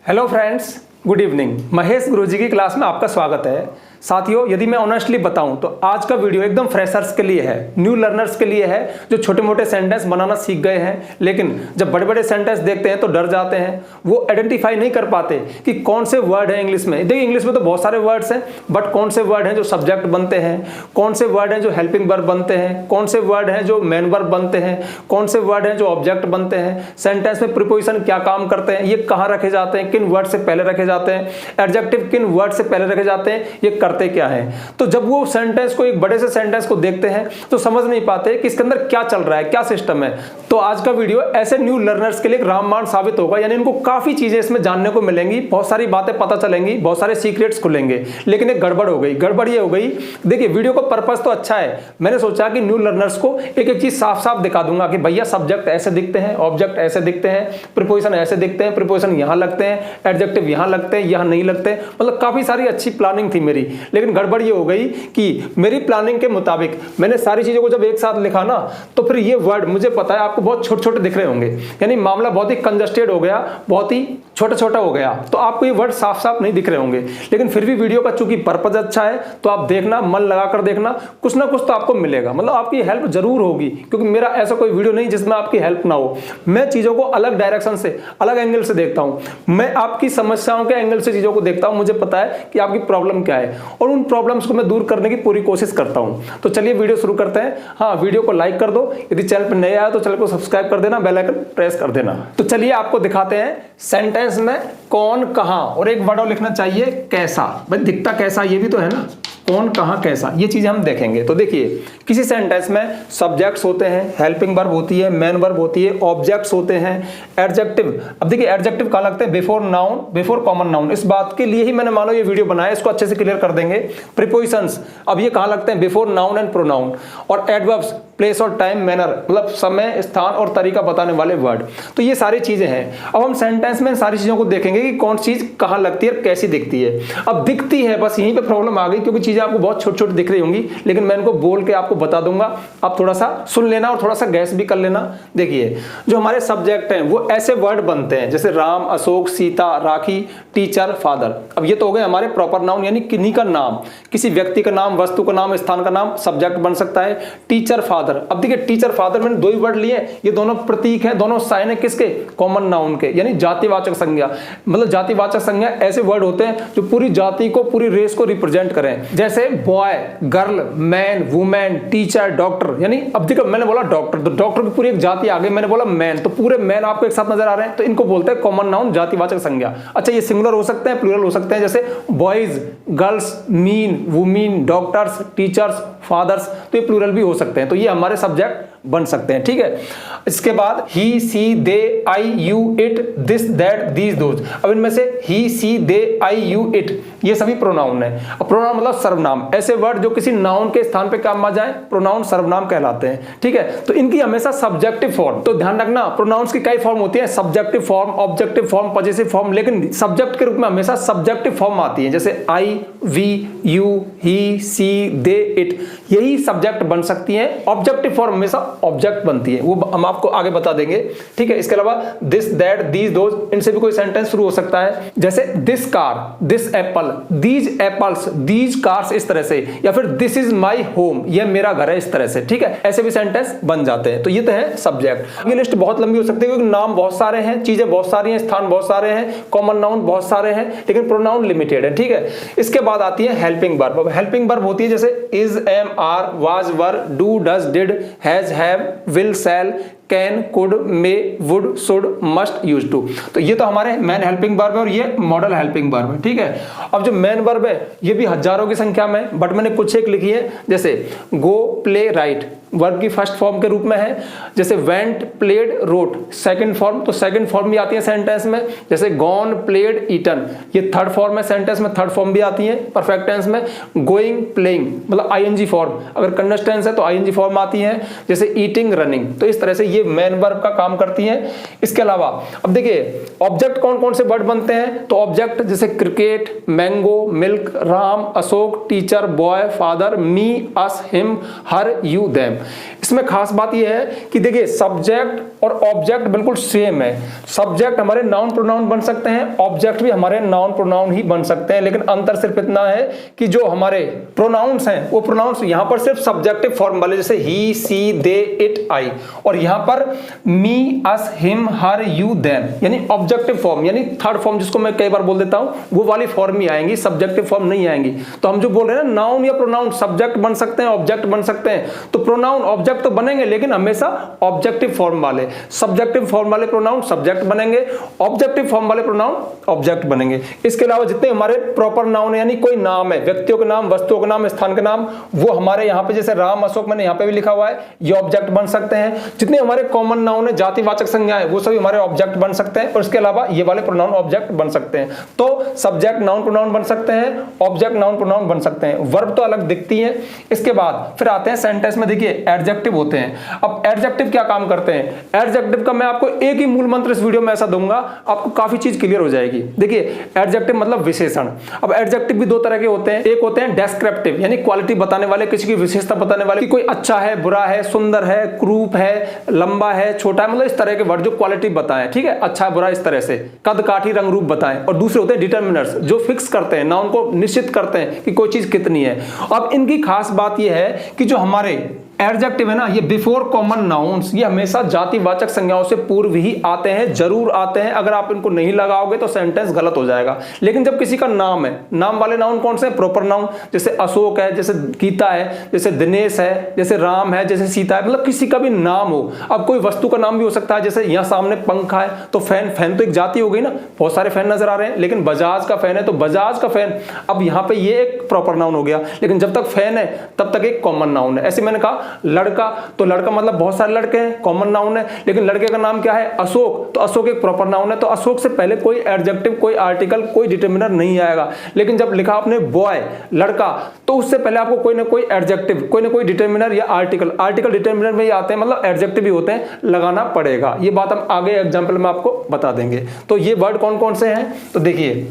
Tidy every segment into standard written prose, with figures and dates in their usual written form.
Hello friends, good evening. Mahesh Guruji की class में आपका स्वागत है। साथियों, यदि मैं ऑनेस्टली बताऊं तो आज का वीडियो एकदम फ्रेशर्स के लिए है, न्यू लर्नर्स के लिए है, जो छोटे मोटे सेंटेंस बनाना सीख गए हैं लेकिन जब बड़े बड़े सेंटेंस देखते हैं तो डर जाते हैं। वो आइडेंटिफाई नहीं कर पाते कि कौन से वर्ड हैं इंग्लिश में। देखिए, इंग्लिश में तो बहुत सारे वर्ड्स हैं, बट कौन से वर्ड हैं जो सब्जेक्ट बनते हैं, कौन से वर्ड हैं जो हेल्पिंग वर्ब बनते हैं, कौन से वर्ड हैं जो मेन वर्ब बनते हैं, कौन से वर्ड हैं जो ऑब्जेक्ट बनते हैं, सेंटेंस में प्रीपोजिशन क्या काम करते हैं, ये कहाँ रखे जाते हैं, किन वर्ड से पहले रखे जाते हैं, एडजेक्टिव किन वर्ड से पहले रखे जाते हैं, ये करते क्या है। तो जब वो सेंटेंस को, एक बड़े से सेंटेंस को देखते हैं तो समझ नहीं पाते कि इसके अंदर क्या चल रहा है, क्या सिस्टम है। तो आज का वीडियो ऐसे न्यू लर्नर्स के लिए रामबाण साबित होगा, यानी इनको काफी चीजें इसमें जानने को मिलेंगी, बहुत सारी बातें पता चलेंगी, बहुत सारे सीक्रेट्स खुलेंगे। लेकिन एक गड़बड़ हो गई। गड़बड़ ये हो गई, देखिए वीडियो का पर्पस तो अच्छा है, मैंने सोचा कि न्यू लर्नर्स को एक एक चीज साफ साफ दिखा दूंगा कि भैया सब्जेक्ट ऐसे दिखते हैं, ऑब्जेक्ट ऐसे दिखते हैं, प्रीपोजिशन ऐसे दिखते हैं, प्रीपोजिशन यहां लगते हैं, एडजेक्टिव यहां लगते हैं, यहां नहीं लगते। मतलब काफी सारी अच्छी प्लानिंग थी मेरी, लेकिन गड़बड़ ये हो गई कि मेरी प्लानिंग के मुताबिक मैंने सारी चीजों को जब एक साथ लिखा ना, तो फिर ये वर्ड मुझे पता है आपको बहुत छोटे छोटे दिख रहे होंगे, यानी मामला बहुत ही कंजस्टेड हो गया, बहुत ही छोटा छोटा हो गया, तो आपको ये वर्ड साफ साफ नहीं दिख रहे होंगे। लेकिन फिर भी वीडियो का चूंकि पर्पज अच्छा है तो आप देखना, मन लगाकर देखना, कुछ ना कुछ तो आपको मिलेगा, मतलब आपकी हेल्प जरूर होगी, क्योंकि मेरा ऐसा कोई वीडियो नहीं जिसमें आपकी हेल्प ना हो। मैं चीजों को अलग डायरेक्शन से, अलग एंगल से देखता हूं, मैं आपकी समस्याओं के एंगल से चीजों को देखता हूं। मुझे पता है कि आपकी प्रॉब्लम क्या है और उन प्रॉब्लम्स को मैं दूर करने की पूरी कोशिश करता हूं। तो चलिए वीडियो शुरू करते हैं। हाँ, वीडियो को लाइक कर दो, यदि चैनल पर नए आए तो चैनल को सब्सक्राइब कर देना, बेल आइकन प्रेस कर देना। तो चलिए आपको दिखाते हैं सेंटेंस में कौन कहां, और एक वर्ड और लिखना चाहिए कैसा। भाई दिखता कैसा ये भी तो है ना, कौन कहां कैसा, ये चीजें हम देखेंगे। तो देखिए, किसी सेंटेंस में सब्जेक्ट्स होते हैं, हेल्पिंग वर्ब होती है, मेन वर्ब होती है, ऑब्जेक्ट्स होते हैं, एडजेक्टिव। अब देखिए एडजेक्टिव कहां लगते हैं, before noun, before common noun. इस बात के लिए ही मैंने मानो ये वीडियो बनाया, इसको अच्छे से क्लियर कर देंगे। प्रीपोजिशंस, अब ये कहां लगते हैं, बिफोर नाउन एंड प्रोनाउन। और एडवर्ब्स, प्लेस और टाइम, मैनर, मतलब समय, स्थान और तरीका बताने वाले वर्ड। तो ये सारी चीजें हैं। अब हम सेंटेंस में सारी चीजों को देखेंगे कि कौन चीज कहां लगती है और कैसी दिखती है। अब दिखती है, बस यहीं पे प्रॉब्लम आ गई, क्योंकि चीजें आपको बहुत छोटी छोटी दिख रही होंगी, लेकिन मैं इनको बोल के आपको बता दूंगा, आप थोड़ा सा सुन लेना और थोड़ा सा गैस भी कर लेना। देखिए, जो हमारे सब्जेक्ट हैं वो ऐसे वर्ड बनते हैं जैसे राम, अशोक, सीता, राखी, टीचर, फादर। अब ये तो हो गए हमारे प्रॉपर नाउन, यानी किन्हीं का नाम, किसी व्यक्ति का नाम, वस्तु का नाम, स्थान का नाम सब्जेक्ट बन सकता है। Teacher, father. अब देखिए टीचर, फादर, मैंने दो ही वर्ड लिए, ये दोनों प्रतीक हैं, दोनों साइन है किसके, कॉमन नाउन के, यानी जातिवाचक संज्ञा। मतलब जातिवाचक संज्ञा ऐसे वर्ड होते हैं जो पूरी जाति को, पूरी रेस को रिप्रेजेंट करें, जैसे boy, girl, man, women, teacher, doctor. यानी अब देखो मैंने बोला डॉक्टर, तो डॉक्टर की पूरी एक जाति आ गई, मैंने बोला मैन, तो पूरे मैन आपको एक साथ नजर आ रहे हैं, तो इनको बोलते हैं कॉमन नाउन, जातिवाचक संज्ञा। अच्छा, ये सिंगुलर हो सकते हैं, प्लूरल हो सकते हैं, जैसे boys, girls, men, women, doctors, teachers, fathers, तो ये प्लूरल भी हो सकते हैं। तो ये हमारे सब्जेक्ट बन सकते हैं, ठीक है। इसके बाद he, she, they, I, you, it, this, that, these, those. अब इनमें से ही, she, they, I, you, it, ये सभी प्रोनाउन है। अब प्रोनाउन मतलब सर्वनाम, ऐसे वर्ड जो किसी नाउन के स्थान पे काम आ जाए, प्रोनाउन सर्वनाम कहलाते हैं, ठीक है। तो इनकी हमेशा सब्जेक्टिव फॉर्म, तो ध्यान रखना, प्रोनाउंस की कई फॉर्म होती है, subjective form, objective form, possessive form, लेकिन सब्जेक्ट के रूप में हमेशा सब्जेक्टिव फॉर्म आती है, जैसे I, we, you, he, she, they, it, यही सब्जेक्ट बन सकती है। ऑब्जेक्टिव फॉर्म हमेशा ऑब्जेक्ट बनती है, वो हम आपको आगे बता देंगे, ठीक है। इसके अलावा दिस, दैट, दीज, दोज, इनसे भी कोई सेंटेंस शुरू हो सकता है, जैसे this car, this Apple, these apples, these cars, इस तरह से, या फिर दिस इज माई होम, यह मेरा घर है, इस तरह से, ठीक है। ऐसे भी सेंटेंस बन जाते हैं। तो ये तो है सब्जेक्ट। ये लिस्ट बहुत लंबी हो सकती है क्योंकि नाम बहुत सारे हैं, चीजें बहुत सारी हैं, स्थान बहुत सारे हैं, कॉमन नाउन बहुत सारे हैं, लेकिन प्रोनाउन लिमिटेड है, ठीक है। इसके बाद आती है हेल्पिंग वर्ब। अब हेल्पिंग वर्ब होती है जैसे is, am, are, was, were, do, does, did, has, have, will, shall, can, could, may, would, should, must, use to. तो ये तो हमारे मेन हेल्पिंग वर्ब है और ये मॉडल हेल्पिंग वर्ब है, ठीक है। अब जो मेन वर्ब है ये भी हजारों की संख्या में, बट मैंने कुछ एक लिखी है, जैसे गो, प्ले, राइट, वर्ब की फर्स्ट फॉर्म के रूप में है, जैसे went, played, wrote, second form, तो सेकंड फॉर्म भी आती है सेंटेंस में, जैसे गॉन, प्लेड, ईटन, ये थर्ड फॉर्म है सेंटेंस में, थर्ड फॉर्म भी आती है परफेक्ट टेंस में। गोइंग, प्लेइंग, मतलब आईएनजी फॉर्म, अगर कंडीशनल टेंस है तो आईएनजी फॉर्म आती है, जैसे ईटिंग, रनिंग। तो इस तरह से ये मेन वर्ब का काम करती है। इसके अलावा अब देखिए ऑब्जेक्ट कौन कौन से वर्ड बनते हैं, तो ऑब्जेक्ट जैसे cricket, mango, milk, Ram, Ashok, teacher, boy, father, me, us, him, her, you, them. इसमें खास बात यह है कि देखिए सब्जेक्ट और ऑब्जेक्ट बिल्कुल सेम है। सब्जेक्ट हमारे नाउन प्रोनाउन बन सकते हैं, ऑब्जेक्ट भी हमारे नाउन प्रोनाउन ही बन सकते हैं, लेकिन अंतर सिर्फ इतना है कि जो हमारे प्रोनाउंस हैं वो प्रोनाउंस यहां पर सिर्फ सब्जेक्टिव फॉर्म वाले, जैसे ही, सी, दे, इट, आई, और यहां पर मी, us, him, her, you, them, यानी ऑब्जेक्टिव फॉर्म, यानी थर्ड फॉर्म जिसको मैं कई बार बोल देता हूं, वो वाली फॉर्म ही आएंगी, सब्जेक्टिव फॉर्म नहीं आएंगी। तो हम जो बोल रहे हैं ना, नाउन या प्रोनाउन सब्जेक्ट बन सकते हैं, ऑब्जेक्ट बन सकते हैं, तो प्रोनाउन ऑब्जेक्ट तो बनेंगे लेकिन हमेशा ऑब्जेक्टिव फॉर्म वाले, सब्जेक्टिव फॉर्म वाले प्रोनाउन सब्जेक्ट बनेंगे, ऑब्जेक्टिव फॉर्म वाले प्रोनाउन ऑब्जेक्ट बनेंगे। इसके अलावा जितने हमारे प्रॉपर नाउन यानी कोई नाम है, व्यक्तियों के नाम, वस्तुओं के नाम, स्थान के नाम, वो हमारे यहाँ पे जैसे राम, अशोक, मैंने यहाँ पे भी लिखा हुआ है, ये ऑब्जेक्ट बन सकते हैं। जितने हमारे कॉमन नाउन है, जातिवाचक संज्ञाएं, वो सभी हमारे ऑब्जेक्ट बन सकते हैं, और इसके अलावा ये वाले प्रोनाउन ऑब्जेक्ट बन सकते हैं। तो सब्जेक्ट नाउन प्रोनाउन बन सकते हैं, ऑब्जेक्ट नाउन प्रोनाउन बन सकते हैं, वर्ब तो अलग दिखती है। इसके बाद फिर आते हैं सेंटेंस में, देखिए एडजेक्टिव होते हैं। अब एडजेक्टिव क्या काम करते हैं? एडजेक्टिव का मैं आपको एक ही मूल मंत्र इस वीडियो में ऐसा दूंगा, आपको काफी चीज क्लियर हो जाएगी। देखिए एडजेक्टिव मतलब विशेषण। अब एडजेक्टिव भी दो तरह के होते हैं, एक होते हैं डेस्क्रिप्टिव यानी क्वालिटी बताने वाले, किसी की विशेषता बताने वाले, कि कोई अच्छा है, बुरा है, सुंदर है, क्रूप है, लंबा है, छोटा है, मतलब इस तरह के वर्ड जो क्वालिटी बताएं, ठीक है, अच्छा बुरा इस तरह से, कद काठी रंग रूप बताएं। और दूसरे होते हैं डिटरमिनर्स जो फिक्स करते हैं, नाउन को निश्चित करते हैं कि कोई चीज कितनी है। अब इनकी खास बात यह है कि जो हमारे एडजेक्टिव है ना, ये बिफोर कॉमन नाउन्स, ये हमेशा जातिवाचक संज्ञाओं से पूर्व ही आते हैं, जरूर आते हैं। अगर आप इनको नहीं लगाओगे तो सेंटेंस गलत हो जाएगा। लेकिन जब किसी का नाम है, नाम वाले नाउन कौन से हैं? प्रॉपर नाउन, जैसे अशोक है, जैसे गीता है, जैसे दिनेश है, जैसे राम है, जैसे सीता है, मतलब किसी का भी नाम हो। अब कोई वस्तु का नाम भी हो सकता है, जैसे यहाँ सामने पंखा है तो फैन, फैन तो एक जाति हो गई ना, बहुत सारे फैन नजर आ रहे हैं, लेकिन बजाज का फैन है तो बजाज का फैन। अब यहाँ पे ये एक प्रॉपर नाउन हो गया, लेकिन जब तक फैन है तब तक एक कॉमन नाउन है। ऐसे मैंने कहा लड़का, तो लड़का मतलब बहुत सारे लड़के हैं, कॉमन नाउन है, लेकिन लड़के का नाम क्या है? अशोक, तो अशोक एक प्रॉपर नाउन है, तो अशोक से पहले कोई एडजेक्टिव, कोई आर्टिकल, कोई डिटरमिनर नहीं आएगा। लेकिन जब लिखा आपने बॉय, लड़का, तो उससे पहले आपको कोई ना कोई एडजेक्टिव, कोई ना कोई डिटरमिनर या आर्टिकल, आर्टिकल डिटरमिनर में ही आते हैं, मतलब एडजेक्टिव भी होते हैं, लगाना पड़ेगा। ये बात हम आगे एग्जाम्पल में आपको बता देंगे। तो ये वर्ड कौन कौन से हैं? तो देखिए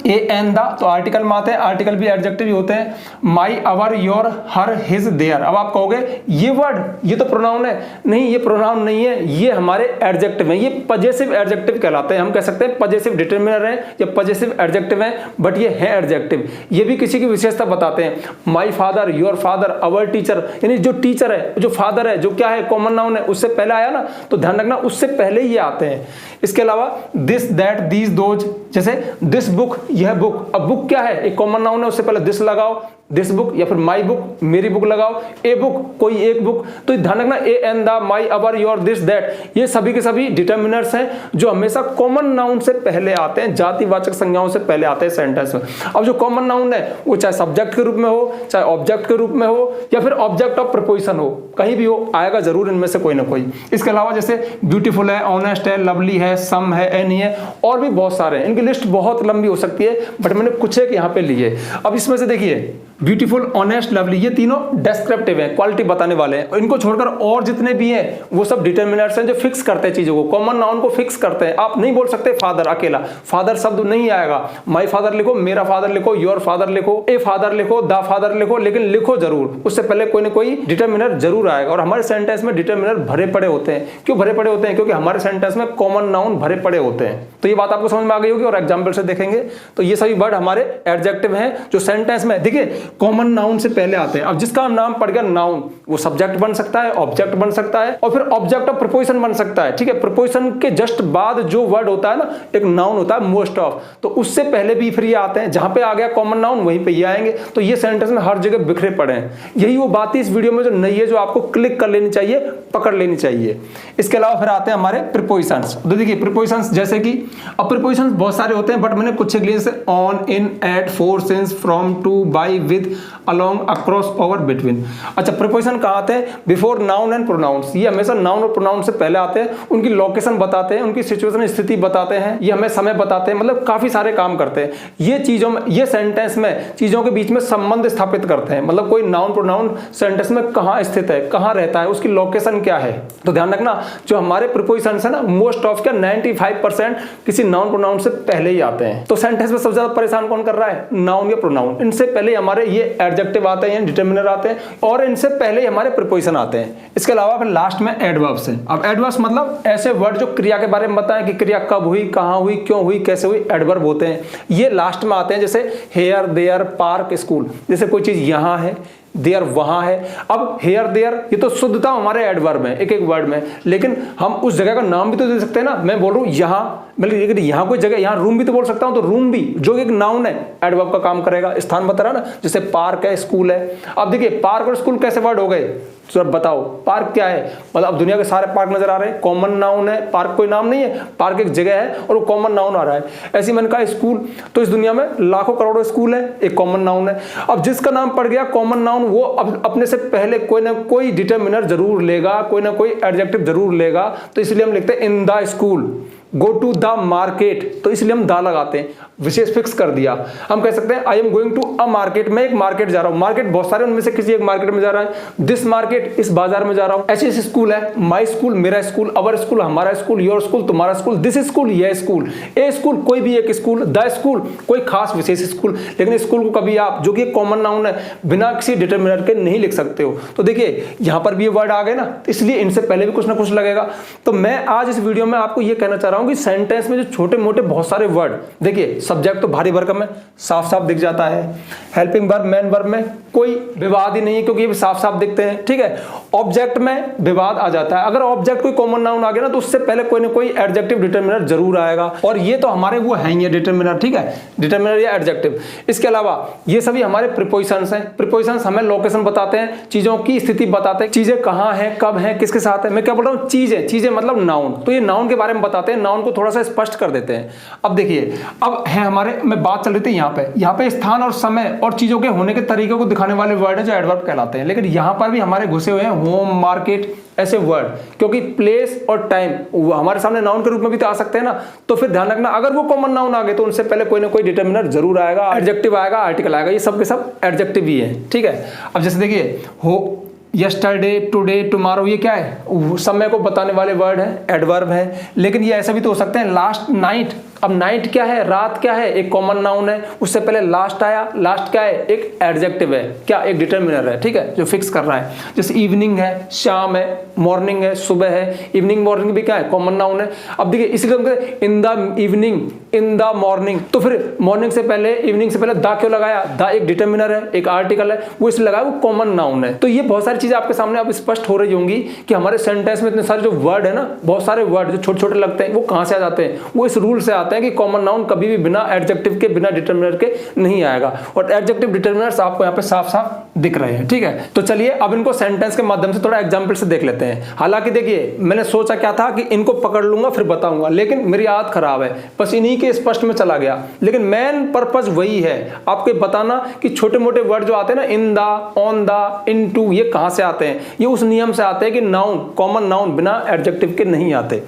ए एन द, तो आर्टिकल में आते हैं, आर्टिकल भी एडजेक्टिव ही होते हैं। माई, our, your, her, his, there. अब आप कहोगे ये वर्ड, ये तो प्रोनाउन है। नहीं, ये प्रोनाउन नहीं है, ये हमारे एडजेक्टिव हैं, ये पजेसिव एडजेक्टिव कहलाते हैं। हम कह सकते हैं पजेसिव डिटरमिनर है या पजेसिव एडजेक्टिव है, बट ये है एडजेक्टिव। ये भी किसी की विशेषता बताते हैं। My father, your father, our teacher, यानी जो टीचर है, जो फादर है, जो क्या है, कॉमन नाउन है, उससे पहले आया ना, तो ध्यान रखना उससे पहले ये आते हैं। इसके अलावा दिस, दैट, दीज, दोज, जैसे दिस बुक, यह बुक। अब बुक क्या है? एक कॉमन नाउन है, उससे पहले दिस लगाओ, दिस बुक, या फिर माई बुक, मेरी बुक लगाओ। ए बुक, कोई एक बुक। तो ध्यान रखना a an the, my, our, your, this, that, ये सभी के सभी डिटरमिनर्स हैं जो हमेशा कॉमन नाउन से पहले आते हैं, जातिवाचक संज्ञाओं से पहले आते हैं सेंटेंस में। अब जो कॉमन नाउन है वो चाहे सब्जेक्ट के रूप में हो, चाहे ऑब्जेक्ट के रूप में हो, या फिर ऑब्जेक्ट ऑफ प्रपोजिशन हो, कहीं भी हो, आएगा जरूर इनमें से कोई ना कोई। इसके अलावा जैसे ब्यूटीफुल है, ऑनेस्ट है, लवली है, सम है, एनी है, और भी बहुत सारे हैं। इनकी लिस्ट बहुत लंबी हो सकती है, बट मैंने कुछ एक यहाँ पे लिए। अब इसमें से देखिए ब्यूटीफुल, ऑनेस्ट, लवली, ये तीनों डेस्क्रिप्टिव हैं, क्वालिटी बताने वाले हैं। इनको छोड़कर और जितने भी हैं वो सब डिटरमिनर्स हैं जो फिक्स करते हैं चीजों को, कॉमन नाउन को फिक्स करते हैं। आप नहीं बोल सकते फादर अकेला, फादर शब्द नहीं आएगा। माई फादर लिखो, मेरा फादर लिखो, योर फादर लिखो, ए फादर लिखो, द फादर लिखो, लेकिन लिखो जरूर, उससे पहले कोई ना कोई डिटरमिनर जरूर आएगा। और हमारे सेंटेंस में डिटरमिनर भरे पड़े होते हैं। क्यों भरे पड़े होते हैं? क्योंकि हमारे सेंटेंस में कॉमन नाउन भरे पड़े होते हैं। तो ये बात आपको समझ में आ गई होगी और एग्जाम्पल से देखेंगे। तो ये सभी वर्ड हमारे एडजेक्टिव हैं जो सेंटेंस में देखिए कॉमन नाउन से पहले आते हैं। अब जिसका नाम पड़ गया नाउन, वो सब्जेक्ट बन सकता है, ऑब्जेक्ट बन सकता है, और फिर ऑब्जेक्ट ऑफ प्रपोजिशन बन सकता है। ठीक है, प्रपोजिशन के जस्ट बाद जो वर्ड होता है ना, एक नाउन होता है मोस्ट ऑफ, तो उससे पहले भी फिर ये आते हैं। जहां पे आ गया कॉमन नाउन वहीं पे ये आएंगे। तो ये सेंटेंस में हर जगह बिखरे पड़े हैं। यही वो बात है इस वीडियो में जो नई है, जो आपको क्लिक कर लेनी चाहिए, पकड़ लेनी चाहिए। इसके अलावा फिर आते हैं हमारे प्रीपोजिशंस। तो देखिए प्रीपोजिशंस जैसे कि, अब प्रीपोजिशंस बहुत सारे होते हैं, बट मैंने कुछ एक लिए, जैसे on, in, at, for, since, from, to, by, with, along, across, over, between. अच्छा, प्रीपोजिशन कहाँ आते हैं? Before noun and pronouns. ये हमेशा नाउन और प्रोनाउन से पहले आते हैं। उनकी लोकेशन बताते हैं, उनकी सिचुएशन, स्थिति बताते हैं, ये हमें समय बताते हैं, मतलब काफी सारे काम करते हैं। ये चीजों में, ये सेंटेंस में चीजों के बीच में संबंध स्थापित करते हैं। मतलब कोई नाउन प्रोनाउन सेंटेंस में कहाँ स्थित है, कहाँ रहता है, उसकी लोकेशन क्या है। तो ध्यान रखना, जो हमारे प्रीपोजिशन है ना, मोस्ट ऑफ क्या 95% किसी नाउन प्रोनाउन से पहले ही आते हैं। तो सेंटेंस में सबसे ज्यादा परेशान कौन कर रहा है? नाउन या प्रोनाउन। इनसे पहले हमारे हमारे ये एडजेक्टिव आते हैं, डिटरमिनर आते हैं, और इनसे पहले हमारे प्रीपोजिशन आते हैं। इसके अलावा फिर लास्ट में एडवर्ब्स हैं। अब एडवर्ब्स मतलब ऐसे वर्ड जो क्रिया के बारे में बताएं कि क्रिया कब हुई, कहाँ हुई, क्यों हुई, कैसे हुई, एडवर्ब होते हैं। ये लास्ट में आते हैं, जैसे हेयर, देयर, पार्क, स्कूल। जैसे कोई चीज यहाँ है, देयर वहां है। अब हेयर, देयर ये तो शुद्धता हमारे एडवर्ब है एक एक वर्ड में, लेकिन हम उस जगह का नाम भी तो दे सकते हैं ना। मैं बोल रहा हूँ यहाँ, मतलब यहाँ कोई जगह, यहाँ रूम भी तो बोल सकता हूँ, तो रूम भी जो एक नाउन है एडवर्ब का काम करेगा, स्थान बता रहा ना। जैसे पार्क है, स्कूल है। अब देखिए पार्क और स्कूल कैसे वर्ड हो गए, सर बताओ। पार्क क्या है, मतलब अब दुनिया के सारे पार्क नजर आ रहे हैं, कॉमन नाउन है। पार्क कोई नाम नहीं है, पार्क एक जगह है और वो कॉमन नाउन आ रहा है। ऐसे मैंने कहा स्कूल, तो इस दुनिया में लाखों करोड़ों स्कूल है, एक कॉमन नाउन है। अब जिसका नाम पड़ गया कॉमन नाउन, वो अब अपने से पहले कोई ना कोई डिटरमिनर जरूर लेगा, कोई ना कोई एडजेक्टिव जरूर लेगा। तो इसलिए हम लिखते हैं in the school, go to the market, तो इसलिए हम दा लगाते हैं, विशेष फिक्स कर दिया। हम कह सकते हैं I am going to a market, मैं एक मार्केट जा रहा हूं। मार्केट बहुत सारे, उनमें से किसी एक मार्केट में जा रहा है। दिस मार्केट, इस बाजार में जा रहा हूं। ऐसे स्कूल है, माई स्कूल मेरा स्कूल, अवर स्कूल हमारा स्कूल, योर स्कूल तुम्हारा स्कूल, दिस स्कूल यह स्कूल, ए स्कूल कोई भी एक स्कूल, द स्कूल कोई खास विशेष स्कूल। लेकिन स्कूल को कभी आप, जो कि कॉमन नाउन है, बिना किसी डिटरमिनर के नहीं लिख सकते हो। तो देखिए यहां पर भी ये वर्ड आ गए ना, इसलिए इनसे पहले भी कुछ ना कुछ लगेगा। तो मैं आज इस वीडियो में आपको ये कहना चाह रहा हूं कि सेंटेंस में जो छोटे मोटे बहुत सारे वर्ड, देखिए सब्जेक्ट तो भारी भरकम है, साफ साफ दिख जाता है। हेल्पिंग वर्ब, मेन वर्ब में कोई विवाद ही नहीं है, क्योंकि ये भी साफ साफ दिखते हैं, ठीक है। ऑब्जेक्ट में विवाद आ जाता है, अगर ऑब्जेक्ट कोई कॉमन नाउन आ गया ना, तो उससे पहले कोई ना कोई एडजेक्टिव डिटरमिनर जरूर आएगा, और ये तो हमारे वो हैं ये डिटरमिनर, ठीक है, डिटरमिनर या एडजेक्टिव। इसके अलावा ये सभी हमारे प्रीपोजिशंस हैं। प्रीपोजिशंस हमें लोकेशन बताते हैं, चीजों की स्थिति बताते हैं, चीजें कहां हैं, कब हैं, किसके साथ है। मैं क्या बोल रहा हूं, चीजें, चीजें मतलब नाउन, तो ये नाउन के बारे में बताते हैं, नाउन को थोड़ा सा स्पष्ट कर देते हैं। अब देखिए, अब है हमारे, मैं बात चल रही थी यहाँ पे स्थान और समय और चीजों के होने के तरीके को दिखाने वाले वर्ड है जो एडवर्ब कहलाते हैं। लेकिन यहाँ पर भी हमारे घुसे हुए हैं होम, मार्केट, ऐसे वर्ड, क्योंकि प्लेस और टाइम हमारे सामने नाउन के रूप में भी तो आ सकते हैं ना। तो फिर ध्यान रखना, अगर वो कॉमन नाउन आ गए तो उनसे पहले कोई ना कोई डिटरमिनर जरूर आएगा, एडजेक्टिव आएगा, आर्टिकल आएगा, ये सब के सब एडजेक्टिव ही है, ठीक है। अब जैसे देखिए हो, यस्टरडे, टुडे, टुमारो, ये क्या है, समय को बताने वाले वर्ड है, एडवर्ब है। लेकिन ये ऐसा भी तो हो सकते हैं, लास्ट नाइट। अब नाइट क्या है, रात क्या है, एक कॉमन नाउन है, उससे पहले लास्ट आया, लास्ट क्या है, एक एडजेक्टिव है, क्या, एक डिटरमिनर है, ठीक है, जो फिक्स कर रहा है। जैसे इवनिंग है, शाम है, मॉर्निंग है, सुबह है। इवनिंग मॉर्निंग भी क्या है, कॉमन नाउन है। अब देखिए इसलिए हम कहते हैं in the evening, in the morning, तो फिर मॉर्निंग से पहले, इवनिंग से पहले द क्यों लगाया, द एक डिटरमिनर है, एक आर्टिकल है, वो इसलिए लगाया, वो कॉमन नाउन है। तो ये बहुत सारी चीजें आपके सामने अब स्पष्ट हो रही होंगी कि हमारे सेंटेंस में इतने सारे जो वर्ड है ना, बहुत सारे वर्ड जो छोटे छोटे लगते हैं, वो कहां से आ जाते हैं, वो इस रूल से आते हैं कि कॉमन नाउन कभी भी बिना एडजेक्टिव के, बिना डिटरमिनर के नहीं आएगा। और एडजेक्टिव डिटरमिनर्स आपको यहाँ पे साफ साफ दिख रहे हैं, ठीक है। तो चलिए अब इनको सेंटेंस के माध्यम से थोड़ा एग्जांपल से देख लेते हैं। हालांकि देखिए मैंने सोचा क्या था कि इनको पकड़ लूंगा फिर बताऊंगा, लेकिन मेरी आदत खराब है, बस इन्हीं के स्पष्ट में चला गया। लेकिन मेन पर्पस वही है, आपको बताना कि छोटे मोटे वर्ड जो आते हैं ना, in the, on the, into, ये कहां से आते हैं, ये उस नियम से आते हैं कि नाउन, कॉमन नाउन बिना एडजेक्टिव के नहीं आते।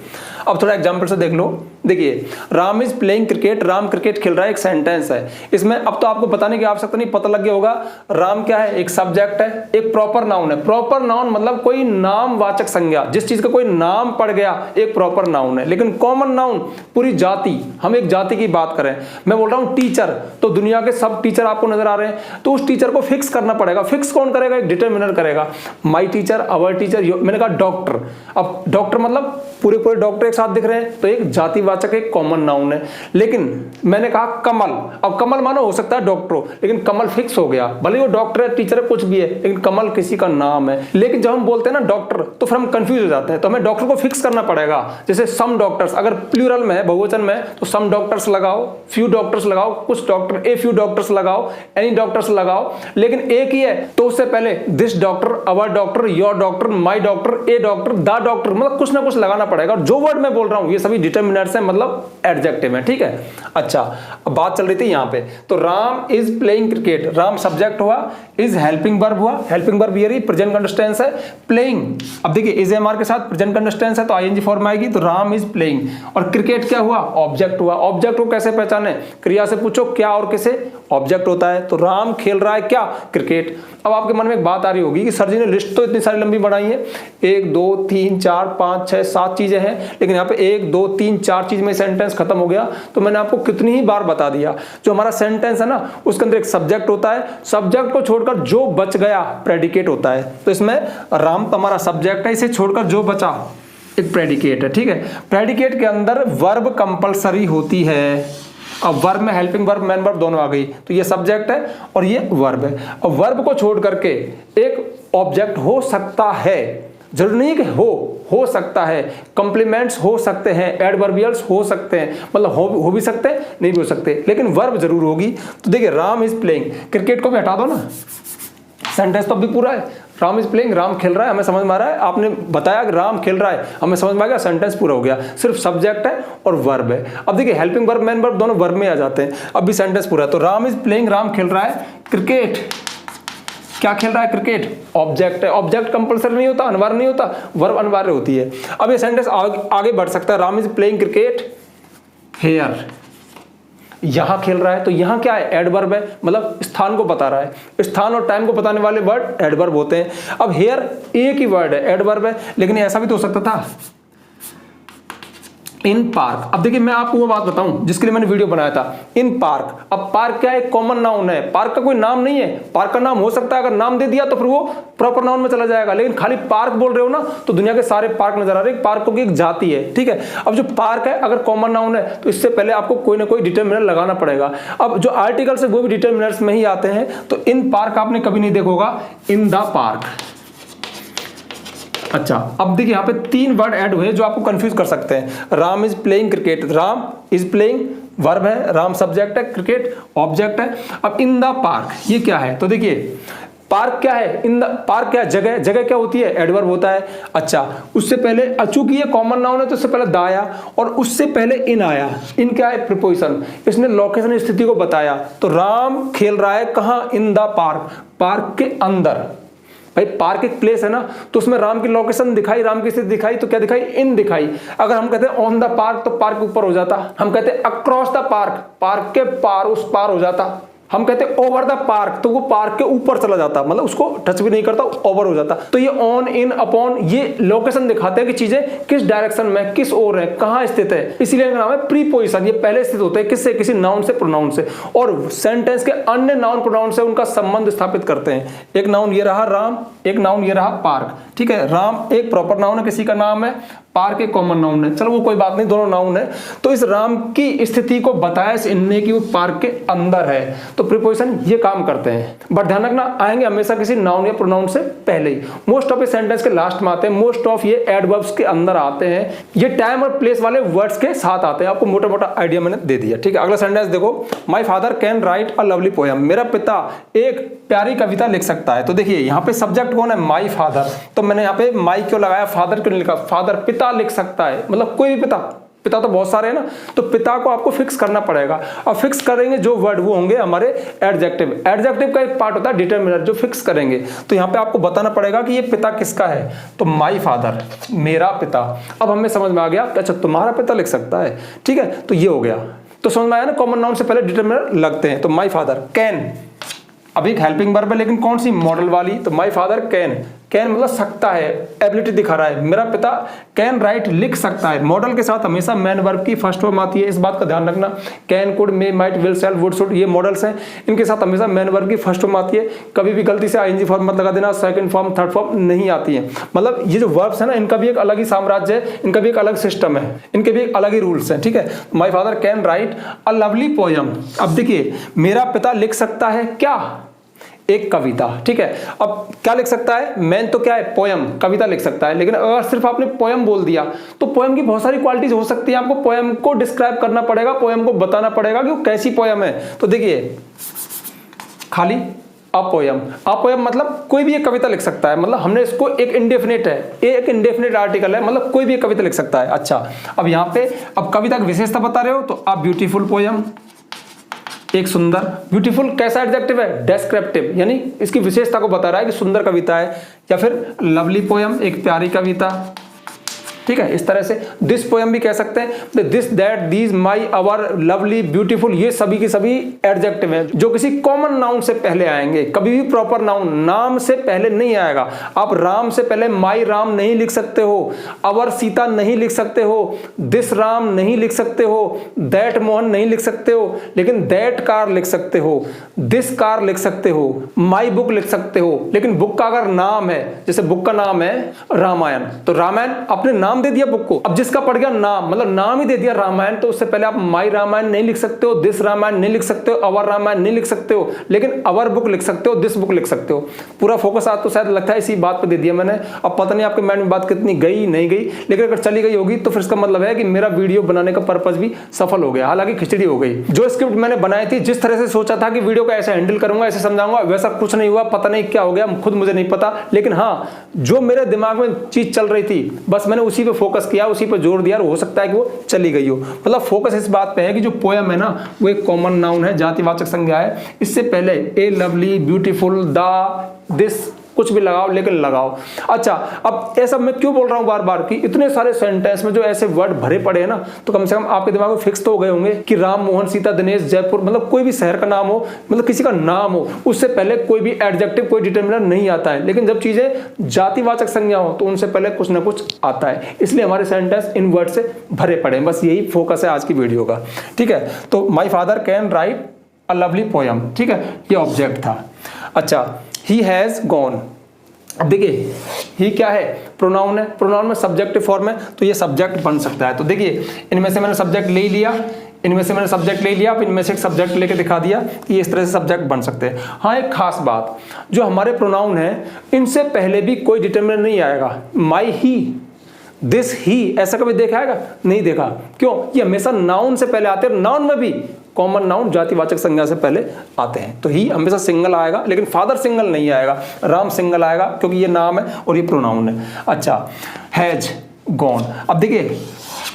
अब थोड़ा एग्जांपल से देख लो। देखिए Ram is playing cricket, Ram cricket खेल रहा है, एक सेंटेंस है। इसमें अब तो आपको बताने की आवश्यकता नहीं, पता लग गया होगा राम क्या है, एक सब्जेक्ट है, एक प्रॉपर नाउन है। प्रॉपर नाउन मतलब कोई नामवाचक संज्ञा, जिस चीज का कोई नाम पड़ गया, एक प्रॉपर नाउन है। लेकिन कॉमन नाउन पूरी जाति, हम एक जाति की बात करें, मैं बोल रहा हूं टीचर, तो दुनिया के सब टीचर आपको नजर आ रहे हैं, तो उस टीचर को फिक्स करना पड़ेगा। फिक्स कौन करेगा, एक डिटरमिनर करेगा। माई टीचर, अवर टीचर, मैंने कहा डॉक्टर। अब डॉक्टर मतलब पूरे पूरे डॉक्टर एक साथ दिख रहे हैं, तो एक जातिवाचक, एक कॉमन नाउन है। लेकिन मैंने कहा कमल, अब कमल मानो हो सकता है डॉक्टर, लेकिन कमल फिक्स हो गया, भले वो डॉक्टर है, टीचर है, कुछ भी है, लेकिन कमल किसी का नाम है। लेकिन जब हम बोलते हैं ना डॉक्टर, तो फिर हम कंफ्यूज हो जाते हैं, तो हमें डॉक्टर को फिक्स करना पड़ेगा। जैसे सम डॉक्टर्स, अगर प्लूरल में है, बहुवचन में, तो सम डॉक्टर्स लगाओ, फ्यू डॉक्टर्स लगाओ, कुछ डॉक्टर, ए फ्यू डॉक्टर्स लगाओ, एनी डॉक्टर्स लगाओ। लेकिन एक ही है तो उससे पहले this doctor, our doctor, your doctor, my doctor, A doctor, the doctor, मतलब कुछ ना कुछ लगाना पड़ेगा। और जो वर्ड मैं बोल रहा हूं ये सभी डिटरमिनर्स हैं, मतलब एडजेक्टिव है, ठीक है। अच्छा, अब बात चल रही थी यहां पे, तो Ram is playing cricket, Ram subject हुआ, इज हेल्पिंग वर्ब हुआ, हेल्पिंग वर्ब ये प्रेजेंट कंटीन्यूअस टेंस है, प्लेइंग, अब देखिए इज एमआर के साथ प्रेजेंट कंटीन्यूअस टेंस है तो आईएनजी फॉर्म आएगी, तो राम इज प्लेइंग। और क्रिकेट क्या हुआ, ऑब्जेक्ट हुआ। ऑब्जेक्ट को कैसे पहचाने, क्रिया से पूछो क्या और किसे, ऑब्जेक्ट होता है, तो राम खेल रहा है क्या, क्रिकेट। अब आपके मन में एक बात आ रही होगी कि सर जी ने लिस्ट तो इतनी सारी लंबी बनाई है, 1 2 3 4 5 6 7 चीजें हैं, लेकिन लेकिन यहाँ पे 1 2 3 4 चीज में सेंटेंस खत्म हो गया। तो मैंने आपको कितनी ही बार बता दिया, जो हमारा सेंटेंस है ना उसके अंदर एक सब्जेक्ट होता है, सब्जेक्ट को छोड़कर जो बच गया प्रेडिकेट होता है। तो इसमें राम तो हमारा सब्जेक्ट है, इसे छोड़कर जो बचा एक प्रेडिकेट है, ठीक है। प्रेडिकेट के अंदर वर्ब कंपलसरी होती है। अब वर्ब में हेल्पिंग वर्ब, मेन वर्ब दोनों आ गई, तो ये सब्जेक्ट है और ये वर्ब है। अब वर्ब को छोड़ करके एक ऑब्जेक्ट हो सकता है, जरूरी नहीं कि हो सकता है, कॉम्प्लीमेंट्स हो सकते हैं, एडवर्बियल्स हो सकते हैं, मतलब हो भी सकते हैं, नहीं भी हो सकते, लेकिन वर्ब जरूर होगी। तो देखिए राम इज प्लेइंग, क्रिकेट को भी हटा दो ना, सेंटेंस तो अभी पूरा है। राम इज प्लेइंग, राम खेल रहा है, हमें समझ में आ रहा है। आपने बताया कि राम खेल रहा है, हमें समझ में आ गया, सेंटेंस पूरा हो गया। सिर्फ सब्जेक्ट है और वर्ब है। अब देखिए हेल्पिंग वर्ब, मेन वर्ब दोनों वर्ब में आ जाते हैं, अब भी सेंटेंस पूरा है। तो राम इज प्लेइंग, राम खेल रहा है क्रिकेट। क्या खेल रहा है? क्रिकेट। ऑब्जेक्ट है, ऑब्जेक्ट कंपलसरी नहीं होता, अनिवार्य नहीं होता, वर्ब अनिवार्य होती है। अब ये सेंटेंस आगे बढ़ सकता है। Ram is playing cricket here, यहां खेल रहा है, तो यहां क्या है? एडवर्ब है, मतलब स्थान को बता रहा है। स्थान और टाइम को बताने वाले वर्ड एडवर्ब होते हैं। अब हेयर एक ही वर्ड है, एडवर्ब है, लेकिन ऐसा भी तो हो सकता था इन पार्क। अब देखिए मैं आपको वो बात बताऊं जिसके लिए मैंने वीडियो बनाया था, इन पार्क। अब पार्क क्या है? कॉमन नाउन है, पार्क का कोई नाम नहीं है। पार्क का नाम हो सकता है, अगर नाम दे दिया तो फिर वो प्रॉपर नाउन में चला जाएगा, लेकिन खाली पार्क बोल रहे हो ना तो दुनिया के सारे पार्क नजर आ रहे हैं। पार्कों की एक जाति है, ठीक है। अब जो पार्क है अगर कॉमन नाउन है तो इससे पहले आपको कोई ना कोई डिटरमिनर लगाना पड़ेगा। अब जो आर्टिकल्स है वो भी डिटरमिनर्स में ही आते हैं। तो इन पार्क आपने कभी नहीं देखा होगा, इन द पार्क। अच्छा, अब देखिए यहाँ पे 3 वर्ड ऐड हुए जो आपको कंफ्यूज कर सकते हैं। Ram is playing cricket, Ram is playing verb है, राम सब्जेक्ट है, क्रिकेट ऑब्जेक्ट है। अब इन द पार्क ये क्या है? तो देखिए पार्क क्या है? इन द पार्क क्या है? जगह। जगह क्या होती है? एडवर्ब होता है। अच्छा, उससे पहले चूंकि ये कॉमन नाउन है तो उससे पहले द आया और उससे पहले इन आया। इन क्या है? प्रीपोजिशन, इसने लोकेशन स्थिति को बताया। तो राम खेल रहा है कहां? इन द पार्क, पार्क के अंदर। भाई पार्क एक प्लेस है ना, तो उसमें राम की लोकेशन दिखाई, राम की स्थिति दिखाई, तो क्या दिखाई? इन दिखाई। अगर हम कहते हैं ऑन द पार्क तो पार्क ऊपर हो जाता। हम कहते हैं अक्रॉस द पार्क, पार्क के पार, उस पार हो जाता। हम कहते हैं ओवर द पार्क तो वो पार्क के ऊपर चला जाता, मतलब उसको टच भी नहीं करता, ओवर हो जाता। तो ये ऑन, इन, अपॉन ये लोकेशन दिखाते हैं कि चीजें किस डायरेक्शन में, किस ओर है, कहां स्थित है, इसलिए इनका नाम है प्रीपोजिशन। ये पहले स्थित होते हैं किससे? किसी नाउन से, प्रोनाउन से, और सेंटेंस के अन्य नाउन प्रोनाउन से उनका संबंध स्थापित करते हैं। एक नाउन ये रहा राम, एक नाउन ये रहा पार्क, ठीक है। राम एक प्रॉपर नाउन है, किसी का नाम है, पार्क एक कॉमन नाउन है, चलो वो कोई बात नहीं, दोनों नाउन है। तो इस राम की स्थिति को बताया इनने कि वो पार्क के अंदर है, तो प्रीपोजिशन ये काम करते हैं। बट ध्यान रखना, आएंगे हमेशा किसी नाउन या प्रोनाउन से पहले ही। मोस्ट ऑफ ये सेंटेंस के लास्ट में आते हैं, मोस्ट ऑफ ये एडवर्ब्स के अंदर आते हैं, ये टाइम और प्लेस वाले वर्ड्स के साथ आते हैं। आपको मोटा मोटा आइडिया मैंने दे दिया, ठीक है। अगला सेंटेंस देखो, my father can write a lovely poem, मेरा पिता एक प्यारी कविता लिख सकता है। तो देखिए यहाँ पे सब्जेक्ट कौन है? My father. तो मैंने यहाँ पे माई क्यों लगाया, फादर क्यों नहीं लिखा? फादर पिता लिख सकता है, मतलब कोई भी पिता, पिता तो बहुत सारे हैं ना, तो पिता को आपको फिक्स करना पड़ेगा। और फिक्स करेंगे जो वर्ड वो होंगे हमारे एडजेक्टिव। एडजेक्टिव का एक पार्ट होता है डिटरमिनर, जो फिक्स करेंगे। तो यहाँ पे आपको बताना पड़ेगा कि ये पिता किसका है, तो माय फादर, मेरा पिता। अब हमें समझ में आ गया कि अच्छा तुम्हारा पिता लिख सकता है, ठीक है। तो ये हो गया, तो समझ में आया ना, कॉमन नाउन से पहले डिटरमिनर लगते हैं। तो माय फादर कैन, अभी एक हेल्पिंग वर्ब है, लेकिन कौन सी? मॉडल वाली। तो माय फादर कैन, कैन मतलब सकता है, एबिलिटी दिखा रहा है। मेरा पिता कैन राइट लिख सकता है। मॉडल के साथ हमेशा मैन वर्ब की फर्स्ट फॉर्म आती है, इस बात का ध्यान रखना। Can, could, may, might, will, shall, would, should, ये मॉडल्स हैं, इनके साथ हमेशा मैन वर्ब की फर्स्ट फॉर्म आती है। कभी भी गलती से आईएनजी फॉर्म मत लगा देना, सेकंड फॉर्म, थर्ड फॉर्म नहीं आती है। मतलब ये जो वर्ब्स है ना, इनका भी एक अलग ही साम्राज्य है, इनका भी एक अलग सिस्टम है, इनके भी एक अलग ही रूल्स हैं, ठीक है। My father can write a lovely poem. अब देखिए मेरा पिता लिख सकता है क्या? एक कविता, ठीक है। अब क्या लिख सकता है? मैन तो क्या है? पोयम, कविता लिख सकता है। लेकिन अगर सिर्फ आपने पोयम बोल दिया तो पोयम की बहुत सारी क्वालिटीज हो सकती है। आपको पोयम को डिस्क्राइब करना पड़ेगा, पोयम को बताना पड़ेगा कि वो कैसी पोयम है। तो देखिए खाली अपोयम, अपोयम मतलब कोई भी एक कविता लिख सकता है, मतलब हमने इसको एक इंडेफिनिट है, एक इंडेफिनिट आर्टिकल है, मतलब कोई भी एक कविता लिख सकता है। अच्छा, अब यहाँ पे अब कविता की विशेषता बता रहे हो, तो अब ब्यूटीफुल पोयम, एक सुंदर। ब्यूटीफुल कैसा एडजेक्टिव है? डेस्क्रिप्टिव, यानी इसकी विशेषता को बता रहा है कि सुंदर कविता है। या फिर लवली पोयम, एक प्यारी कविता। ठीक है। इस तरह से दिस पोएम भी कह सकते हैं, this that these my our lovely beautiful, ये सभी की सभी एडजेक्टिव हैं जो किसी कॉमन नाउन से पहले आएंगे। कभी भी प्रॉपर नाउन नाम से पहले नहीं आएगा। आप राम से पहले माई राम नहीं लिख सकते हो, अवर सीता नहीं लिख सकते हो, दिस राम नहीं लिख सकते हो, दैट मोहन नहीं लिख सकते हो, लेकिन दैट कार लिख सकते हो, दिस कार लिख सकते हो, माई बुक लिख सकते हो। लेकिन बुक का अगर नाम है, जैसे बुक का नाम है रामायण, तो रामायण आपने नाम दे दिया बुक को। अब जिसका पड़ गया नाम, मतलब नाम ही दे दिया रामायण, तो उससे पहले आप माई रामायण नहीं लिख सकते हो, दिस रामायण नहीं लिख सकते हो, अवर रामायण नहीं लिख सकते हो, लेकिन अवर बुक लिख सकते हो, दिस बुक लिख सकते हो। पूरा फोकस आज तो शायद लगता है इसी बात पे दे दिया मैंने। अब पता नहीं आपके माइंड में बात कितनी गई नहीं गई, लेकिन अगर चली गई होगी तो फिर इसका मतलब है कि मेरा वीडियो बनाने का पर्पस भी सफल हो गया। हालांकि खिचड़ी हो गई। जो स्क्रिप्ट मैंने बनाई थी, जिस तरह से सोचा था कि वीडियो को ऐसे हैंडल करूंगा, ऐसे समझाऊंगा, वैसा कुछ नहीं हुआ। पता नहीं क्या हो गया, खुद मुझे नहीं पता। लेकिन हाँ, जो मेरे दिमाग में चीज चल रही थी, बस मैंने उसी पे फोकस किया, उसी पे जोर दिया, और हो सकता है कि वो चली गई हो। मतलब फोकस इस बात पे है कि जो पोएम है ना, वो एक कॉमन नाउन है, जातिवाचक संज्ञा है। इससे पहले ए लवली, ब्यूटीफुल, द, दिस कुछ भी लगाओ, लेकिन लगाओ। अच्छा, अब ऐसा मैं क्यों बोल रहा हूं बार बार कि इतने सारे सेंटेंस में जो ऐसे वर्ड भरे पड़े हैं ना, तो कम से कम आपके दिमाग में फिक्स तो हो गए होंगे कि राम, मोहन, सीता, दिनेश, जयपुर, मतलब कोई भी शहर का नाम हो, मतलब किसी का नाम हो, उससे पहले कोई भी एडजेक्टिव, कोई डिटरमिनर नहीं आता है। लेकिन जब चीजें जातिवाचक संज्ञा हो तो उनसे पहले कुछ ना कुछ आता है। इसलिए हमारे सेंटेंस इन वर्ड से भरे पड़े हैं। बस यही फोकस है आज की वीडियो का। ठीक है, तो my father can write a lovely poem. ठीक है, ये ऑब्जेक्ट था। अच्छा, ही हैज गॉन। अब देखिए, ही क्या है? प्रोनाउन है। प्रोनाउन में सब्जेक्टिव फॉर्म है, तो ये सब्जेक्ट बन सकता है। तो देखिए, इनमें से मैंने सब्जेक्ट ले लिया, इनमें से मैंने सब्जेक्ट ले लिया, इनमें से एक सब्जेक्ट लेके दिखा दिया कि ये इस तरह से सब्जेक्ट बन सकते हैं। हाँ, एक खास बात, जो हमारे प्रोनाउन है, इनसे पहले भी कोई डिटरमिनर नहीं आएगा। माई ही, दिस ही, ऐसा कभी देखा है? नहीं देखा। क्यों? ये हमेशा नाउन से पहले आते हैं। नाउन में भी कॉमन नाउन जातिवाचक संज्ञा से पहले आते हैं। तो ही हमेशा सिंगल आएगा, लेकिन फादर सिंगल नहीं आएगा, राम सिंगल आएगा, क्योंकि ये नाम है और ये प्रोनाउन है। अच्छा, हैज गॉन। अब देखिए,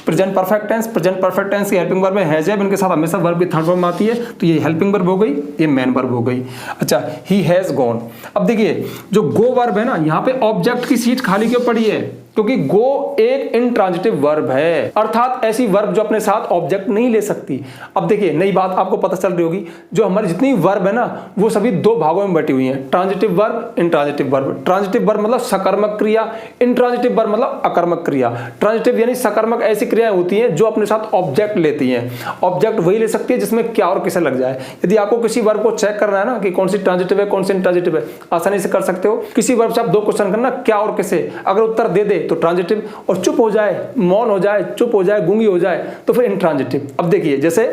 present perfect tense, present perfect tense की हेल्पिंग वर्ब में हैज है, इनके साथ हमेशा वर्ब की थर्ड फॉर्म आती है, तो ये हेल्पिंग वर्ब हो गई, ये मेन वर्ब हो गई। अच्छा, ही हैज गॉन। अब देखिए, जो गो वर्ब है ना, यहाँ पे ऑब्जेक्ट की सीट खाली क्यों पड़ी है? क्योंकि गो एक इंट्रांजिटिव वर्ब है, अर्थात ऐसी वर्ब जो अपने साथ ऑब्जेक्ट नहीं ले सकती। अब देखिए, नई बात आपको पता चल रही होगी, जो हमारी जितनी वर्ब है ना, वो सभी दो भागों में बटी हुई हैं, transitive verb, intransitive verb. Transitive verb मतलब सकर्मक क्रिया, इंट्रांजिटिव वर्ब मतलब अकर्मक क्रिया। ट्रांजिटिव यानी सकर्मक ऐसी क्रियाएं होती हैं जो अपने साथ ऑब्जेक्ट लेती हैं। ऑब्जेक्ट वही ले सकती है जिसमें क्या और किसे लग जाए। यदि आपको किसी वर्ब को चेक करना है ना कि कौन सी ट्रांजिटिव है, कौन सी इंट्रांजिटिव है, आसानी से कर सकते हो। किसी वर्ब से आप दो क्वेश्चन करना, क्या और किसे, अगर उत्तर दे दे तो ट्रांजिटिव, और चुप हो जाए, मौन हो जाए, चुप हो जाए, गूंगी हो जाए, तो फिर इंट्रांजिटिव। अब देखिए, जैसे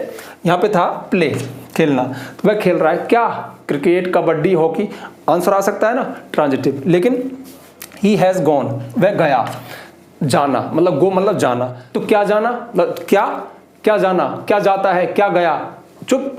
यहाँ पे था प्ले, खेलना, तो वह खेल रहा है क्या? क्रिकेट, कबड्डी, हॉकी, आंसर आ सकता है ना, ट्रांजिटिव। लेकिन ही हैज गॉन, वह गया, जाना, मतलब गो मतलब जाना, तो क्या जाना, क्या क्या जाना, क्या जाता है, क्या गया, चुप,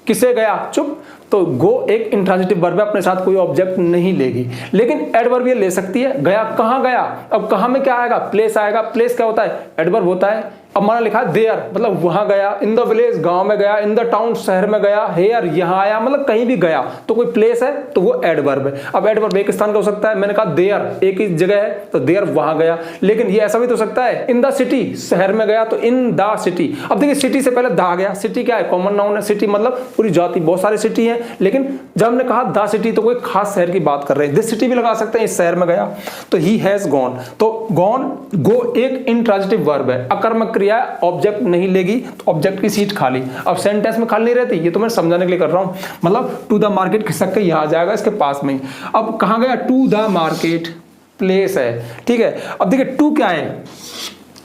किसे गया, चुप। तो गो एक इंट्रांजिटिव वर्ब है, अपने साथ कोई ऑब्जेक्ट नहीं लेगी, लेकिन एडवर्ब ये ले सकती है। गया, कहां गया? अब कहां में क्या आएगा? प्लेस आएगा। प्लेस क्या होता है? एडवर्ब होता है। अब मैंने लिखा देयर, मतलब वहां गया, इन द विलेज गांव में गया, इन द टाउन शहर में गया, हेयर यहां आया, मतलब कहीं भी गया, तो कोई प्लेस है तो वो एडवर्ब है। अब एडवर्ब एक स्थान का हो सकता है, मैंने कहा देयर एक ही जगह है तो देयर वहां गया, लेकिन ये ऐसा भी तो सकता है इन द सिटी, शहर में गया तो इन द सिटी। अब देखिए, सिटी से पहले द आ गया। सिटी क्या है? कॉमन नाउन है। सिटी मतलब पूरी जाति, बहुत सारी सिटी है, लेकिन जब हमने कहा द सिटी तो कोई खास शहर की बात कर रहे हैं। दिस सिटी भी लगा सकते हैं, इस शहर में गया। तो ही हैज गॉन, तो गॉन, गो एक इंट्रांजिटिव वर्ब है, अकर्मक क्रिया, ऑब्जेक्ट नहीं लेगी, तो ऑब्जेक्ट की सीट खाली। अब सेंटेंस में खाली नहीं रहती, ये तो मैं समझाने के लिए कर रहा हूं। मतलब टू द मार्केट खिसक के यहां आ जाएगा, इसके पास में ही। अब कहां गया? टू द मार्केट, प्लेस है, ठीक है। अब देखिए, टू क्या है?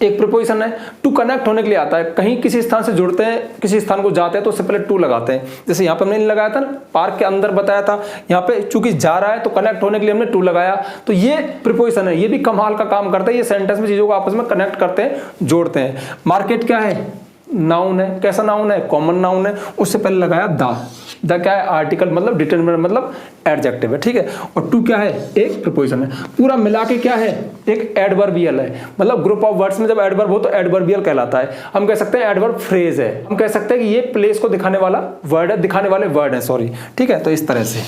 एक प्रीपोजिशन है। टू कनेक्ट होने के लिए आता है, कहीं किसी स्थान से जुड़ते हैं, किसी स्थान को जाते हैं तो उससे पहले टू लगाते हैं। जैसे यहाँ पे हमने लगाया था ना, पार्क के अंदर बताया था, यहाँ पे चूंकि जा रहा है तो कनेक्ट होने के लिए हमने टू लगाया। तो ये प्रीपोजिशन है, ये भी कमाल का काम करता है, ये सेंटेंस में चीजों को आपस में कनेक्ट करते हैं, जोड़ते हैं। मार्केट क्या है? नाउन है। कैसा नाउन है? कॉमन नाउन है। उससे पहले लगाया द। द क्या है? आर्टिकल, मतलब डिटरमिनर, मतलब एडजेक्टिव है, ठीक है। और टू क्या है? एक प्रीपोजिशन है। पूरा मिला के क्या है? एक एडवर्बियल है। मतलब ग्रुप ऑफ वर्ड्स में जब एडवर्ब हो तो एडवर्बियल कहलाता है। हम कह सकते हैं एडवर्ब फ्रेज है, हम कह सकते हैं कि ये प्लेस को दिखाने वाला वर्ड है, दिखाने वाले वर्ड है, सॉरी, ठीक है। तो इस तरह से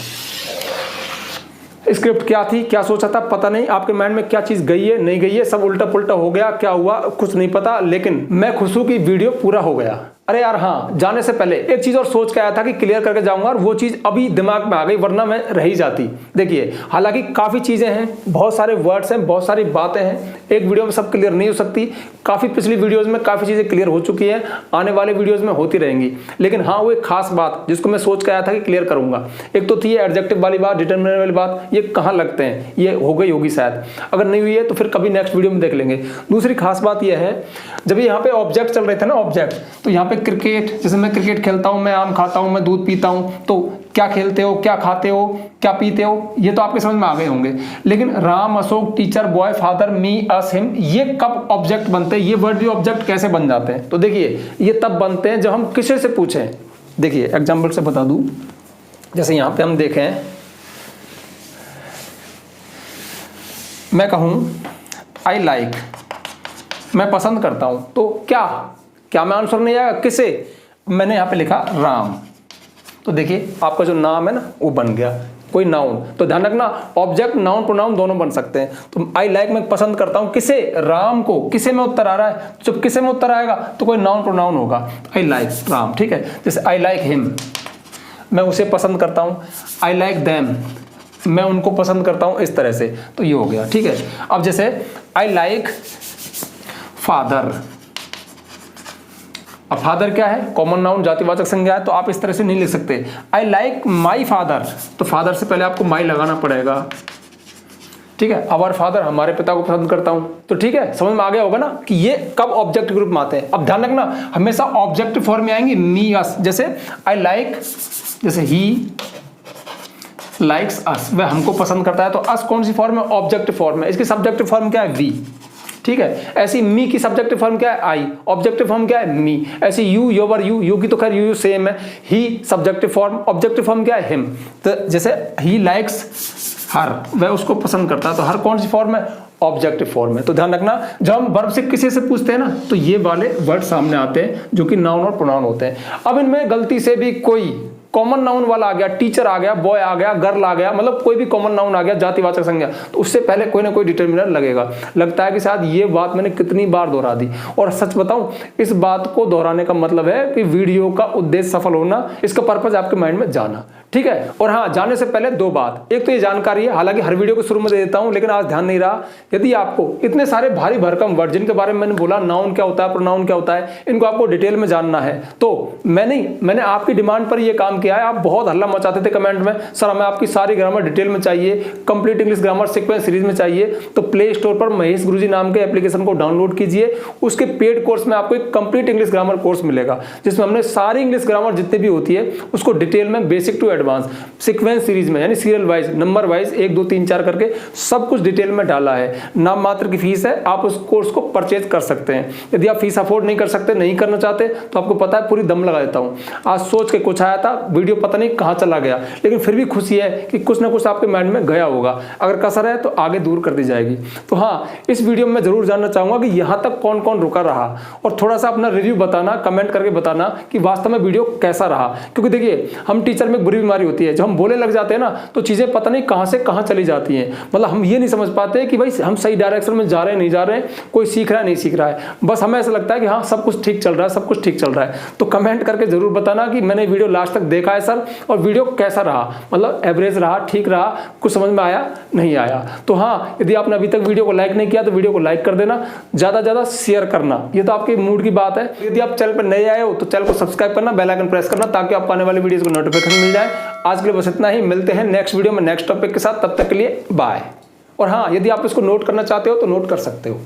स्क्रिप्ट क्या थी, क्या सोचा था पता नहीं, आपके माइंड में क्या चीज़ गई है नहीं गई है, सब उल्टा पुल्टा हो गया, क्या हुआ कुछ नहीं पता, लेकिन मैं खुश हूं कि वीडियो पूरा हो गया। अरे यार हाँ, जाने से पहले एक चीज़ और सोच के आया था कि क्लियर करके जाऊंगा, और वो चीज़ अभी दिमाग में आ गई, वरना मैं रह ही जाती। देखिए, हालांकि काफ़ी चीज़ें हैं, बहुत सारे वर्ड्स हैं, बहुत सारी बातें हैं, एक वीडियो में सब क्लियर नहीं हो सकती। काफ़ी पिछली वीडियोज़ में काफ़ी चीज़ें क्लियर हो चुकी हैं, आने वाले वीडियोज़ में होती रहेंगी। लेकिन हाँ, वो एक खास बात जिसको मैं सोच के आया था कि क्लियर करूंगा, एक तो थी एडजेक्टिव वाली बात, डिटरमिनर वाली बात, ये कहाँ लगते हैं, ये हो गई होगी शायद, अगर नहीं हुई है तो फिर कभी नेक्स्ट वीडियो में देख लेंगे। दूसरी खास बात यह है, जब यहाँ पे ऑब्जेक्ट चल रहे थे ना, ऑब्जेक्ट, तो यहाँ पे क्रिकेट, जैसे मैं क्रिकेट खेलता हूँ, मैं आम खाता हूँ, मैं दूध पीता हूँ, तो क्या खेलते हो, क्या खाते हो, क्या पीते हो, ये तो आपके समझ में आ गए होंगे। लेकिन Ram, Ashok, teacher, boy, father, me, us, him, ये कब ऑब्जेक्ट बनते हैं, ये वर्ड भी ऑब्जेक्ट कैसे बन जाते हैं? तो देखिए, ये तब बनते हैं जब हम किसी से पूछें। देखिए एग्जाम्पल से बता दूं, जैसे यहाँ पे हम देखें, मैं कहूँ आई लाइक, मैं पसंद करता हूँ, तो क्या मैं आंसर नहीं आएगा? किसे? मैंने यहाँ पे लिखा राम, तो देखिए आपका जो नाम है ना वो बन गया, कोई नाउन। तो ध्यान रखना, ऑब्जेक्ट, नाउन, प्रोनाउन दोनों बन सकते हैं। तो आई लाइक मैं पसंद करता हूँ, किसे? राम को। किसे में उत्तर आ रहा है, जब किसे में उत्तर आएगा तो कोई नाउन प्रोनाउन होगा। आई लाइक राम, ठीक है। जैसे आई लाइक हिम, मैं उसे पसंद करता हूँ। आई लाइक देम, मैं उनको पसंद करता हूँ, इस तरह से। तो ये हो गया, ठीक है। अब जैसे आई लाइक फादर, अब फादर क्या है? कॉमन नाउन, जातिवाचक संज्ञा है, तो आप इस तरह से नहीं लिख सकते। आई लाइक माई फादर, तो फादर से पहले आपको माई लगाना पड़ेगा, ठीक है। आवर फादर, हमारे पिता को पसंद करता हूं, तो ठीक है, समझ में आ गया होगा ना कि ये कब ऑब्जेक्ट ग्रुप में आते हैं। अब ध्यान रखना, हमेशा ऑब्जेक्ट फॉर्म में आएंगे, मी, अस। जैसे आई लाइक, जैसे ही लाइक्स अस, वह हमको पसंद करता है, तो अस कौन सी फॉर्म है? ऑब्जेक्ट फॉर्म है। इसकी सब्जेक्टिव फॉर्म क्या है? वी, ठीक है। ऐसी मी की सब्जेक्टिव फॉर्म क्या है? आई, ऑब्जेक्टिव फॉर्म क्या है? मी। ऐसी यू, योवर, यू की तो खैर यू सेम है। ही सब्जेक्टिव फॉर्म, ऑब्जेक्टिव फॉर्म क्या है? हिम। तो जैसे ही लाइक्स हर, वह उसको पसंद करता है, तो हर कौन सी फॉर्म है? ऑब्जेक्टिव फॉर्म है। तो ध्यान रखना, जब हम वर्ब से किसी से पूछते हैं ना, तो ये वाले वर्ड सामने आते हैं जो कि नाउन और प्रोनाउन होते हैं। अब इनमें गलती से भी कोई कॉमन नाउन वाला आ गया, टीचर आ गया, बॉय आ गया, गर्ल आ गया, मतलब कोई भी कॉमन नाउन आ गया, जातिवाचक संज्ञा, तो उससे पहले कोई ना कोई डिटरमिनर लगेगा। लगता है कि शायद ये बात मैंने कितनी बार दोहरा दी। और सच बताऊं, इस बात को दोहराने का मतलब है कि वीडियो का उद्देश्य सफल होना, इसका पर्पज आपके माइंड में जाना, ठीक है। और हाँ, जाने से पहले दो बात, एक तो ये जानकारी है, हालांकि हर वीडियो को शुरू में दे देता हूं, लेकिन आज ध्यान नहीं रहा। यदि आपको इतने सारे भारी भरकम वर्ड जिनके बारे में मैंने बोला, नाउन क्या होता है, प्रोनाउन क्या होता है, इनको आपको डिटेल में जानना है, तो मैंने आपकी डिमांड पर ये काम किया है। आप बहुत हल्ला मचाते थे कमेंट में, सर हमें आपकी सारी ग्रामर डिटेल में चाहिए, complete English grammar sequence series में चाहिए। तो प्ले स्टोर पर महेश गुरुजी नाम के एप्लीकेशन को डाउनलोड कीजिए, उसके पेड कोर्स में आपको एक कंप्लीट इंग्लिश ग्रामर कोर्स मिलेगा, जिसमें हमने सारी इंग्लिश ग्रामर जितनी भी होती है उसको डिटेल में, basic to advance, sequence series में, यानी सीरियल वाइज, नंबर वाइज 1 2 3 4 करके सब कुछ डिटेल में डाला है। नाम मात्र की फीस है, आप उस कोर्स को परचेज कर सकते हैं। यदि आप फीस अफोर्ड नहीं कर सकते, नहीं करना चाहते, तो आपको पता है पूरी दम लगा देता हूं। आज सोच के कुछ आया था, वीडियो पता नहीं कहां चला गया, लेकिन फिर भी खुशी है कि कुछ ना कुछ आपके माइंड में गया होगा। अगर कसर है तो आगे दूर कर दी जाएगी। तो हाँ, इस वीडियो में जरूर जानना चाहूंगा कि यहां तक कौन कौन रुका रहा, और थोड़ा सा अपना रिव्यू बताना, कमेंट करके बताना कि वास्तव में वीडियो कैसा रहा। क्योंकि देखिए, हम टीचर में एक बुरी बीमारी होती है, जब हम बोलने लग जाते हैं ना, तो चीजें पता नहीं कहां से कहां चली जाती हैं। मतलब हम ये नहीं समझ पाते कि भाई हम सही डायरेक्शन में जा रहे हैं नहीं जा रहे हैं, कोई सीख रहा है नहीं सीख रहा है। बस हमें ऐसा लगता है कि हाँ सब कुछ ठीक चल रहा है, सब कुछ ठीक चल रहा है। तो कमेंट करके जरूर बताना कि मैंने वीडियो लास्ट तक देखा है सर, और वीडियो कैसा रहा, मतलब एवरेज रहा, ठीक रहा, कुछ समझ में आया, नहीं आया। तो हाँ, यदि आपने अभी तक वीडियो को लाइक नहीं किया तो वीडियो को लाइक कर देना, ज्यादा से ज्यादा शेयर करना, ये तो आपके मूड की बात है। यदि आप चैनल पर नए आए हो तो चैनल को सब्सक्राइब करना, बेल आइकन प्रेस करना, ताकि आपको आने वाली वीडियोस को नोटिफिकेशन मिल जाए। आज के लिए बस इतना ही, मिलते हैं नेक्स्ट वीडियो में नेक्स्ट टॉपिक के साथ, तब तक के लिए बाय। और हाँ, यदि आप इसको नोट करना चाहते हो तो नोट कर सकते हो।